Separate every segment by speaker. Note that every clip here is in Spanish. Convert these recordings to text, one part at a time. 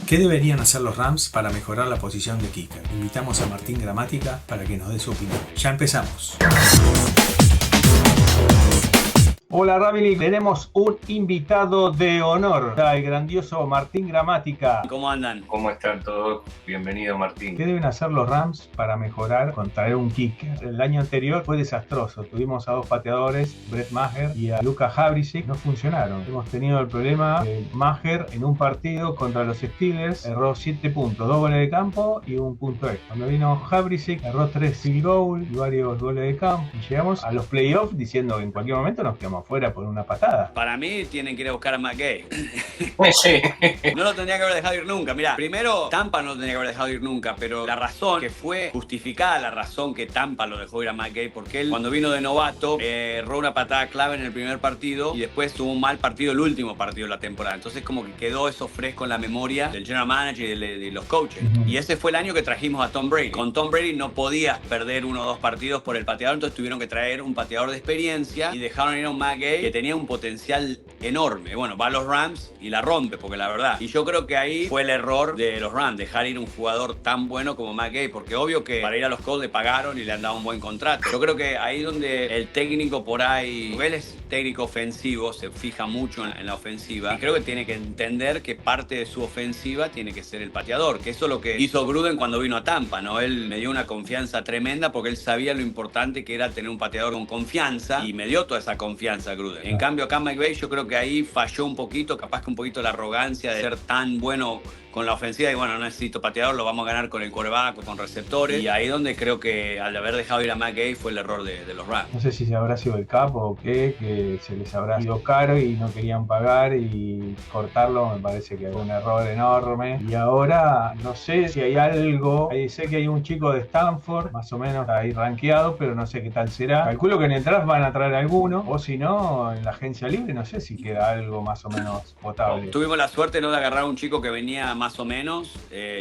Speaker 1: ¿Qué deberían hacer los Rams para mejorar la posición de kicker? Invitamos a Martín Gramática para que nos dé su opinión. Ya empezamos. Hola Ravili, tenemos un invitado de honor, el grandioso Martín Gramática.
Speaker 2: ¿Cómo andan?
Speaker 3: ¿Cómo están todos? Bienvenido, Martín.
Speaker 1: ¿Qué deben hacer los Rams para mejorar con traer un kicker? El año anterior fue desastroso. Tuvimos a dos pateadores, Brett Maher y a Luka Havrisik. No funcionaron. Hemos tenido el problema de Maher en un partido contra los Steelers. Erró 7 puntos, 2 goles de campo y un punto extra. Cuando vino Havrisik, erró 3 field goal y varios goles de campo. Y llegamos a los playoffs diciendo que en cualquier momento nos quedamos fuera por una patada.
Speaker 2: Para mí tienen que ir a buscar a McGay.
Speaker 3: Sí.
Speaker 2: No lo tendría que haber dejado ir nunca. Mirá, primero Tampa no lo tendría que haber dejado ir nunca, pero la razón que fue justificada, la razón que Tampa lo dejó ir a McGay, porque él cuando vino de novato erró una patada clave en el primer partido y después tuvo un mal partido el último partido de la temporada. Entonces como que quedó eso fresco en la memoria del general manager y de los coaches. Y ese fue el año que trajimos a Tom Brady. Con Tom Brady no podías perder 1 o 2 partidos por el pateador, entonces tuvieron que traer un pateador de experiencia y dejaron ir a un McGay que tenía un potencial enorme. Bueno, va a los Rams y la rompe, porque la verdad. Y yo creo que ahí fue el error de los Rams, dejar ir un jugador tan bueno como McGay, porque obvio que para ir a los Colts le pagaron y le han dado un buen contrato. Yo creo que ahí donde el técnico por ahí, él es técnico ofensivo, se fija mucho en la ofensiva, y creo que tiene que entender que parte de su ofensiva tiene que ser el pateador, que eso es lo que hizo Gruden cuando vino a Tampa, ¿no? Él me dio una confianza tremenda porque él sabía lo importante que era tener un pateador con confianza y me dio toda esa confianza Gruden. En cambio acá McVay yo creo que ahí falló un poquito, capaz que un poquito la arrogancia de ser tan bueno con la ofensiva y bueno, no necesito pateador, lo vamos a ganar con el quarterback o con receptores. Y ahí donde creo que al haber dejado ir a McGay fue el error de los Rams.
Speaker 1: No sé si se habrá sido el capo o qué, que se les habrá ido caro y no querían pagar y cortarlo, me parece que fue un error enorme. Y ahora no sé si hay algo, ahí sé que hay un chico de Stanford, más o menos ahí rankeado, pero no sé qué tal será. Calculo que en el draft van a traer alguno, o si no, en la agencia libre no sé si queda algo más o menos potable.
Speaker 2: Tuvimos la suerte, ¿no?, de agarrar a un chico que venía más o menos,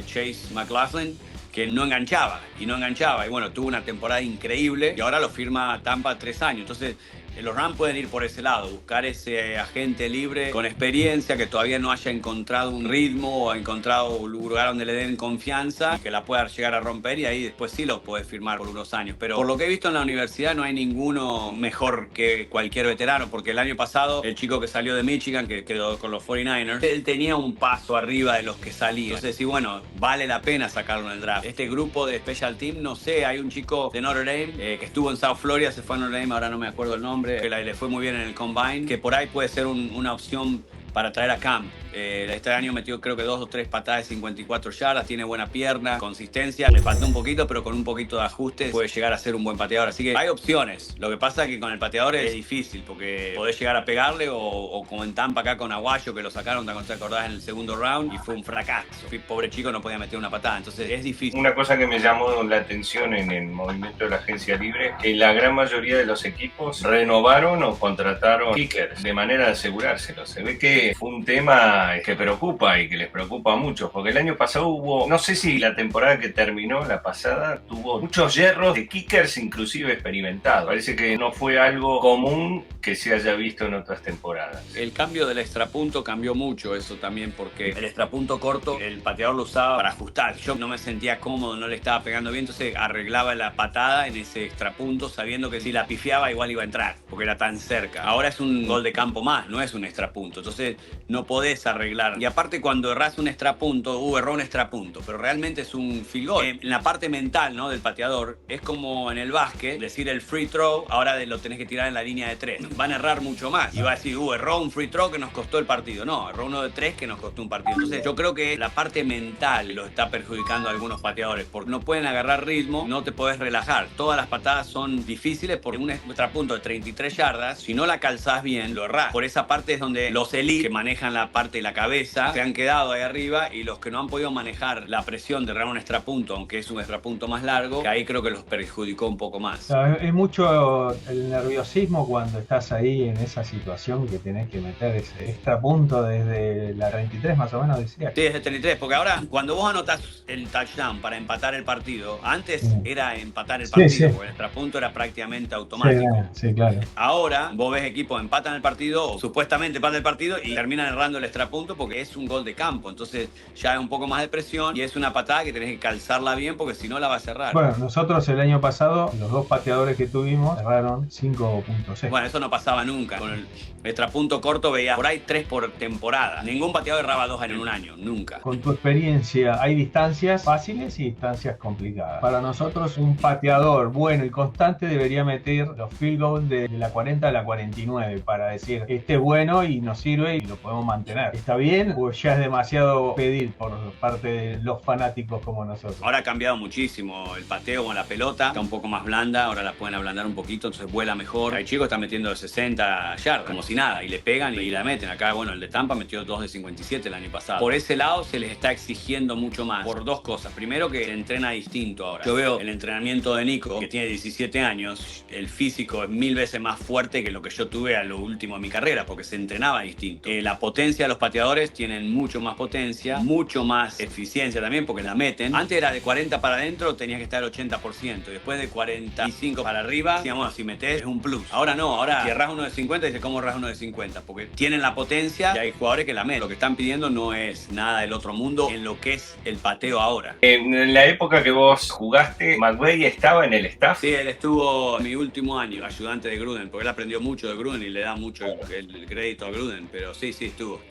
Speaker 2: Chase McLaughlin, que no enganchaba. Y bueno, tuvo una temporada increíble y ahora lo firma Tampa 3 años. Entonces los Rams pueden ir por ese lado, buscar ese agente libre con experiencia que todavía no haya encontrado un ritmo o ha encontrado un lugar donde le den confianza, que la pueda llegar a romper y ahí después sí lo puede firmar por unos años. Pero por lo que he visto en la universidad no hay ninguno mejor que cualquier veterano, porque el año pasado el chico que salió de Michigan, que quedó con los 49ers, él tenía un paso arriba de los que salían. Entonces sí, bueno, vale la pena sacarlo en el draft. Este grupo de Special Team, no sé, hay un chico de Notre Dame que estuvo en South Florida, se fue a Notre Dame, ahora no me acuerdo el nombre, que le fue muy bien en el Combine, que por ahí puede ser una opción para traer a Cam. Este año metió creo que 2 o 3 patadas de 54 yardas, tiene buena pierna, consistencia, le faltó un poquito, pero con un poquito de ajustes puede llegar a ser un buen pateador, así que hay opciones. Lo que pasa es que con el pateador es difícil, porque podés llegar a pegarle o como en Tampa acá con Aguayo, que lo sacaron, te acordás, en el segundo round, y fue un fracaso. Pobre chico no podía meter una patada, entonces es difícil.
Speaker 3: Una cosa que me llamó la atención en el movimiento de la agencia libre, que la gran mayoría de los equipos renovaron o contrataron kickers de manera de asegurárselo. Se ve que fue un tema que preocupa y que les preocupa a muchos, porque el año pasado hubo, no sé si la temporada que terminó, la pasada, tuvo muchos yerros de kickers inclusive experimentados. Parece que no fue algo común que se haya visto en otras temporadas.
Speaker 2: El cambio del extrapunto cambió mucho eso también, porque el extrapunto corto el pateador lo usaba para ajustar. Yo no me sentía cómodo, no le estaba pegando bien, entonces arreglaba la patada en ese extrapunto sabiendo que si la pifiaba igual iba a entrar, porque era tan cerca. Ahora es un gol de campo más, no es un extrapunto, entonces no podés arreglar. Y aparte cuando errás un extrapunto, erró un extrapunto, pero realmente es un field goal. En la parte mental, ¿no?, del pateador, es como en el básquet, decir el free throw, ahora lo tenés que tirar en la línea de 3. Van a errar mucho más y va a decir, erró un free throw que nos costó el partido. No, erró uno de 3 que nos costó un partido. Entonces yo creo que la parte mental lo está perjudicando a algunos pateadores, porque no pueden agarrar ritmo, no te podés relajar. Todas las patadas son difíciles porque un extrapunto de 33 yardas, si no la calzás bien, lo errás. Por esa parte es donde los elite que manejan la parte de la cabeza se han quedado ahí arriba, y los que no han podido manejar la presión de errar un extrapunto, aunque es un extrapunto más largo, que ahí creo que los perjudicó un poco más.
Speaker 1: Es mucho el nerviosismo cuando estás ahí en esa situación que tenés que meter ese extrapunto desde la 33 más o menos, decía.
Speaker 2: Sí, desde 33, porque ahora cuando vos anotás el touchdown para empatar el partido, antes era empatar el partido, porque el extrapunto era prácticamente automático.
Speaker 1: Sí, claro.
Speaker 2: Ahora vos ves equipos empatan el partido, o supuestamente empatan el partido, y terminan errando el extrapunto. punto porque es un gol de campo, entonces ya es un poco más de presión y es una patada que tenés que calzarla bien porque si no la va a cerrar.
Speaker 1: Bueno, nosotros el año pasado, los 2 pateadores que tuvimos cerraron 5.6.
Speaker 2: Bueno, eso no pasaba nunca. Con el extrapunto corto veía por ahí 3 por temporada. Ningún pateador erraba 2 en un año, nunca.
Speaker 1: Con tu experiencia, hay distancias fáciles y distancias complicadas. Para nosotros, un pateador bueno y constante debería meter los field goals de la 40 a la 49 para decir, este es bueno y nos sirve y lo podemos mantener. ¿Está bien o ya es demasiado pedir por parte de los fanáticos como nosotros?
Speaker 2: Ahora ha cambiado muchísimo el pateo con la pelota, está un poco más blanda, ahora la pueden ablandar un poquito, entonces vuela mejor. Hay chicos que están metiendo de 60 yardas, como si nada, y le pegan y la meten. Acá, bueno, el de Tampa metió 2 de 57 el año pasado. Por ese lado se les está exigiendo mucho más, por 2 cosas. Primero, que se entrena distinto ahora. Yo veo el entrenamiento de Nico, que tiene 17 años, el físico es 1000 veces más fuerte que lo que yo tuve a lo último de mi carrera, porque se entrenaba distinto. La potencia de los pateadores tienen mucho más potencia, mucho más eficiencia también, porque la meten. Antes era de 40 para adentro, tenías que estar al 80%, y después de 45 para arriba, decíamos, si metés es un plus. Ahora no, ahora si errás uno de 50, dice, ¿cómo errás uno de 50? Porque tienen la potencia y hay jugadores que la meten. Lo que están pidiendo no es nada del otro mundo en lo que es el pateo ahora.
Speaker 3: En la época que vos jugaste, ¿McVay estaba en el staff?
Speaker 2: Sí, él estuvo en mi último año, ayudante de Gruden, porque él aprendió mucho de Gruden y le da mucho el crédito a Gruden, pero sí, estuvo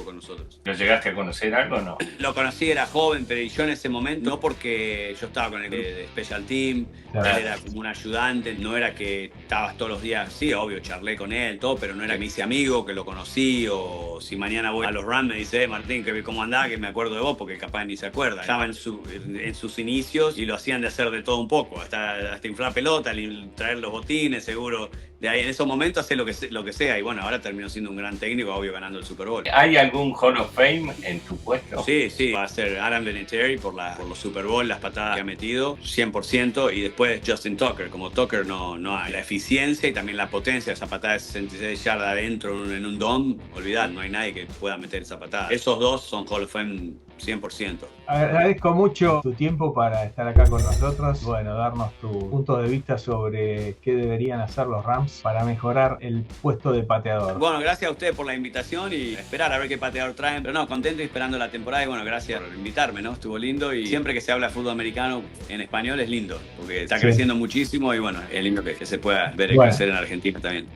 Speaker 2: con nosotros.
Speaker 3: ¿Lo llegaste a conocer algo o no?
Speaker 2: Lo conocí, era joven, pero yo en ese momento, no porque yo estaba con el de Special Team,
Speaker 1: Claro.
Speaker 2: Él era como un ayudante, no era que estabas todos los días, sí, obvio, charlé con él, todo, pero no era que me hice amigo, que lo conocí, o si mañana voy a los Rams me dice, Martín, ¿cómo andás? Que me acuerdo de vos, porque capaz ni se acuerda. Estaba en sus inicios y lo hacían de hacer de todo un poco, hasta inflar pelota, traer los botines, seguro. De ahí en esos momentos hacer lo que sea, y bueno, ahora terminó siendo un gran técnico, obvio, ganando el Super Bowl.
Speaker 3: ¿Hay algún Hall of Fame en tu puesto?
Speaker 2: Sí, va a ser Adam Vinatieri por los Super Bowl, las patadas que ha metido, 100%, y después Justin Tucker. Como Tucker no hay la eficiencia y también la potencia, esa patada de 66 yardas adentro en un dome, olvidad, no hay nadie que pueda meter esa patada. Esos dos son Hall of Fame 100%.
Speaker 1: Agradezco mucho tu tiempo para estar acá con nosotros, bueno, darnos tu punto de vista sobre qué deberían hacer los Rams para mejorar el puesto de pateador.
Speaker 2: Bueno, gracias a ustedes por la invitación y esperar a ver qué pateador traen, pero no, contento y esperando la temporada y bueno, gracias por invitarme, ¿no? Estuvo lindo y siempre que se habla de fútbol americano en español es lindo, porque está creciendo muchísimo y bueno, es lindo que se pueda ver crecer en Argentina también.